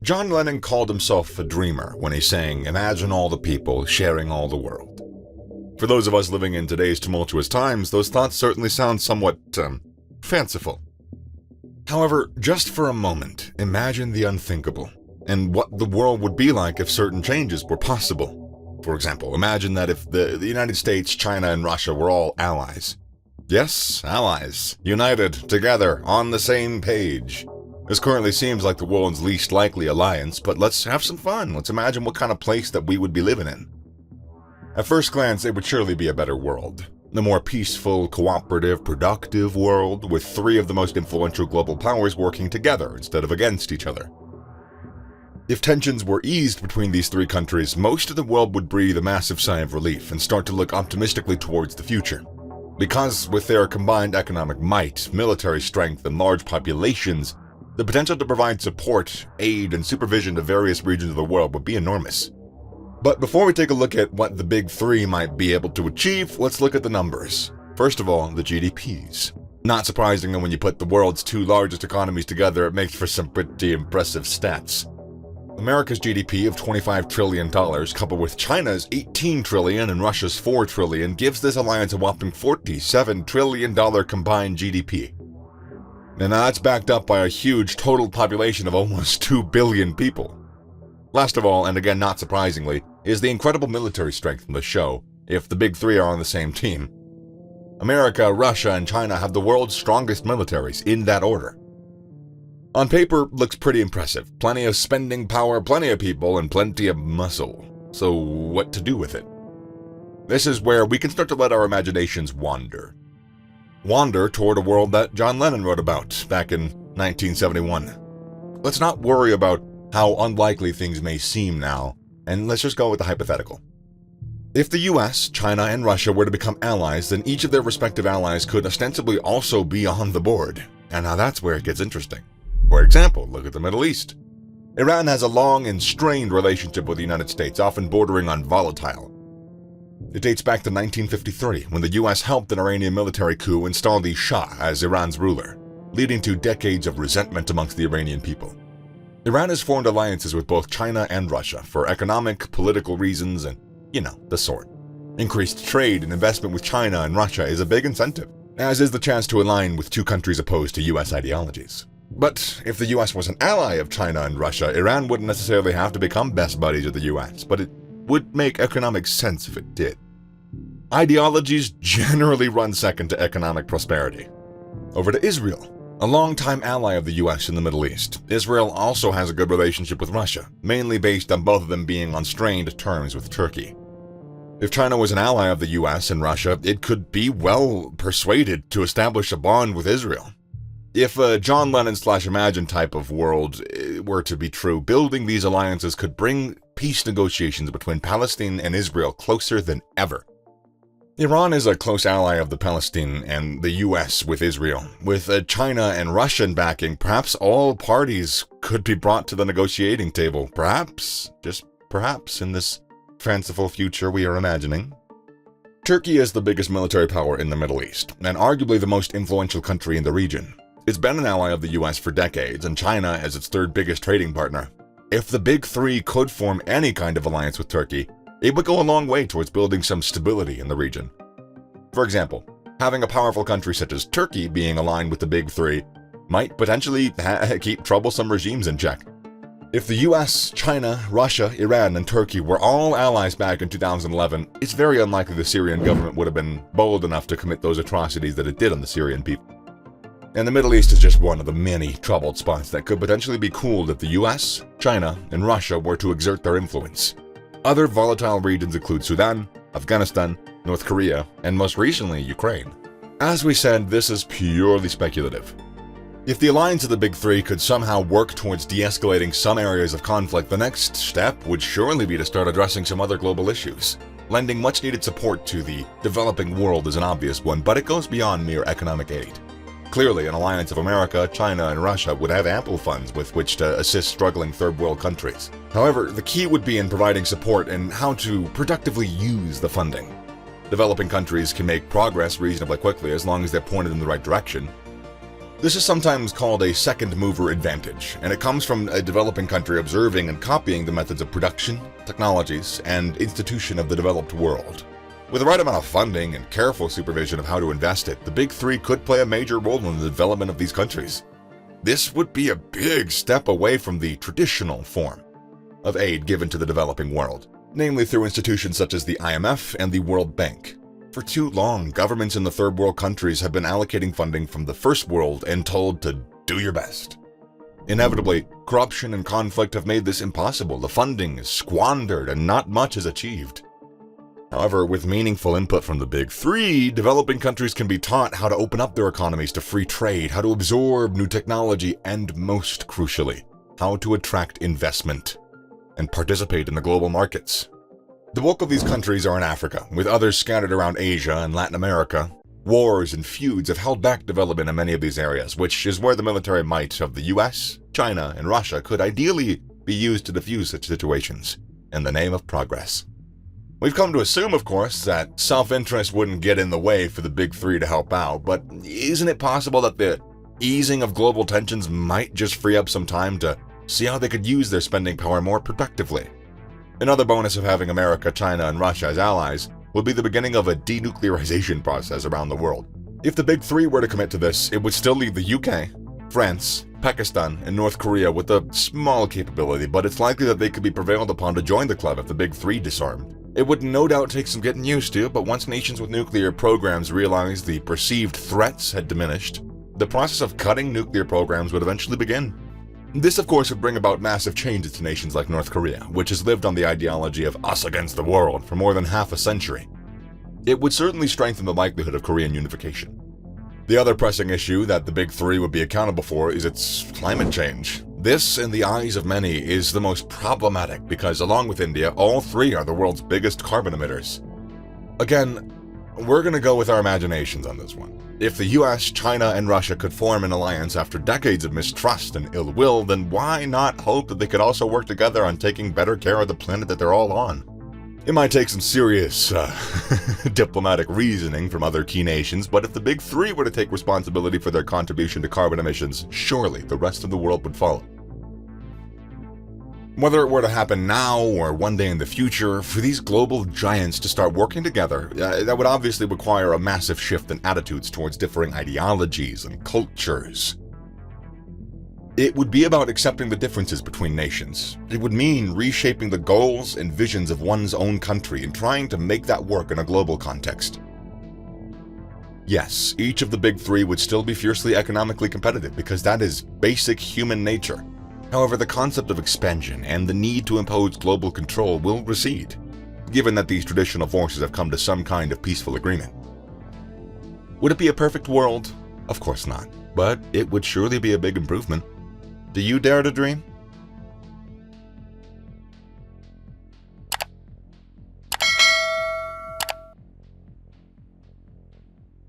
John Lennon called himself a dreamer when he sang, "Imagine all the people sharing all the world." For those of us living in today's tumultuous times, those thoughts certainly sound somewhat, fanciful. However, just for a moment, imagine the unthinkable, and what the world would be like if certain changes were possible. For example, imagine that if the United States, China, and Russia were all allies. Yes, allies, united, together, on the same page. This currently seems like the world's least likely alliance, but let's have some fun. Let's imagine what kind of place that we would be living in. At first glance, it would surely be a better world. A more peaceful, cooperative, productive world, with three of the most influential global powers working together instead of against each other. If tensions were eased between these three countries, most of the world would breathe a massive sigh of relief and start to look optimistically towards the future. Because with their combined economic might, military strength, and large populations, the potential to provide support, aid, and supervision to various regions of the world would be enormous. But before we take a look at what the big three might be able to achieve, let's look at the numbers. First of all, the GDPs. Not surprisingly, when you put the world's two largest economies together, it makes for some pretty impressive stats. America's GDP of $25 trillion, coupled with China's $18 trillion and Russia's $4 trillion, gives this alliance a whopping $47 trillion combined GDP. And that's backed up by a huge total population of almost 2 billion people. Last of all, and again not surprisingly, is the incredible military strength in the show, if the big three are on the same team. America, Russia, and China have the world's strongest militaries, in that order. On paper, looks pretty impressive. Plenty of spending power, plenty of people, and plenty of muscle. So what to do with it? This is where we can start to let our imaginations wander. Wander toward a world that John Lennon wrote about back in 1971. Let's not worry about how unlikely things may seem now, and let's just go with the hypothetical. If the US, China, and Russia were to become allies, then each of their respective allies could ostensibly also be on the board. And now that's where it gets interesting. For example, look at the Middle East. Iran has a long and strained relationship with the United States, often bordering on volatile. It dates back to 1953, when the US helped an Iranian military coup install the Shah as Iran's ruler, leading to decades of resentment amongst the Iranian people. Iran has formed alliances with both China and Russia for economic, political reasons, and, the sort. Increased trade and investment with China and Russia is a big incentive, as is the chance to align with two countries opposed to US ideologies. But if the US was an ally of China and Russia, Iran wouldn't necessarily have to become best buddies with the US, but it would make economic sense if it did. Ideologies generally run second to economic prosperity. Over to Israel. A longtime ally of the US in the Middle East, Israel also has a good relationship with Russia, mainly based on both of them being on strained terms with Turkey. If China was an ally of the US and Russia, it could be well persuaded to establish a bond with Israel. If a John Lennon/Imagine type of world were to be true, building these alliances could bring peace negotiations between Palestine and Israel closer than ever. Iran is a close ally of the Palestine and the US with Israel. With China and Russian backing, perhaps all parties could be brought to the negotiating table. Perhaps, just perhaps, in this fanciful future we are imagining. Turkey is the biggest military power in the Middle East, and arguably the most influential country in the region. It's been an ally of the US for decades, and China is its third biggest trading partner. If the big three could form any kind of alliance with Turkey, it would go a long way towards building some stability in the region. For example, having a powerful country such as Turkey being aligned with the big three might potentially keep troublesome regimes in check. If the US, China, Russia, Iran, and Turkey were all allies back in 2011, it's very unlikely the Syrian government would have been bold enough to commit those atrocities that it did on the Syrian people. And the Middle East is just one of the many troubled spots that could potentially be cooled if the US, China, and Russia were to exert their influence. Other volatile regions include Sudan, Afghanistan, North Korea, and most recently, Ukraine. As we said, this is purely speculative. If the alliance of the big three could somehow work towards de-escalating some areas of conflict, the next step would surely be to start addressing some other global issues. Lending much-needed support to the developing world is an obvious one, but it goes beyond mere economic aid. Clearly, an alliance of America, China, and Russia would have ample funds with which to assist struggling third-world countries. However, the key would be in providing support and how to productively use the funding. Developing countries can make progress reasonably quickly as long as they're pointed in the right direction. This is sometimes called a second mover advantage, and it comes from a developing country observing and copying the methods of production, technologies, and institution of the developed world. With the right amount of funding and careful supervision of how to invest it, the Big Three could play a major role in the development of these countries. This would be a big step away from the traditional form of aid given to the developing world, namely through institutions such as the IMF and the World Bank. For too long, governments in the third world countries have been allocating funding from the first world and told to do your best. Inevitably, corruption and conflict have made this impossible. The funding is squandered and not much is achieved. However, with meaningful input from the Big Three, developing countries can be taught how to open up their economies to free trade, how to absorb new technology, and most crucially, how to attract investment and participate in the global markets. The bulk of these countries are in Africa, with others scattered around Asia and Latin America. Wars and feuds have held back development in many of these areas, which is where the military might of the US, China, and Russia could ideally be used to defuse such situations in the name of progress. We've come to assume, of course, that self-interest wouldn't get in the way for the Big Three to help out, but isn't it possible that the easing of global tensions might just free up some time to see how they could use their spending power more productively? Another bonus of having America, China, and Russia as allies would be the beginning of a denuclearization process around the world. If the Big Three were to commit to this, it would still leave the UK, France, Pakistan, and North Korea with a small capability, but it's likely that they could be prevailed upon to join the club if the Big Three disarmed. It would no doubt take some getting used to, but once nations with nuclear programs realized the perceived threats had diminished, the process of cutting nuclear programs would eventually begin. This, of course, would bring about massive changes to nations like North Korea, which has lived on the ideology of us against the world for more than half a century. It would certainly strengthen the likelihood of Korean unification. The other pressing issue that the Big Three would be accountable for is its climate change. This, in the eyes of many, is the most problematic because, along with India, all three are the world's biggest carbon emitters. Again, we're going to go with our imaginations on this one. If the US, China, and Russia could form an alliance after decades of mistrust and ill will, then why not hope that they could also work together on taking better care of the planet that they're all on? It might take some serious diplomatic reasoning from other key nations, but if the Big Three were to take responsibility for their contribution to carbon emissions, surely the rest of the world would follow. Whether it were to happen now or one day in the future, for these global giants to start working together, that would obviously require a massive shift in attitudes towards differing ideologies and cultures. It would be about accepting the differences between nations. It would mean reshaping the goals and visions of one's own country and trying to make that work in a global context. Yes, each of the Big Three would still be fiercely economically competitive because that is basic human nature. However, the concept of expansion and the need to impose global control will recede, given that these traditional forces have come to some kind of peaceful agreement. Would it be a perfect world? Of course not, but it would surely be a big improvement. Do you dare to dream?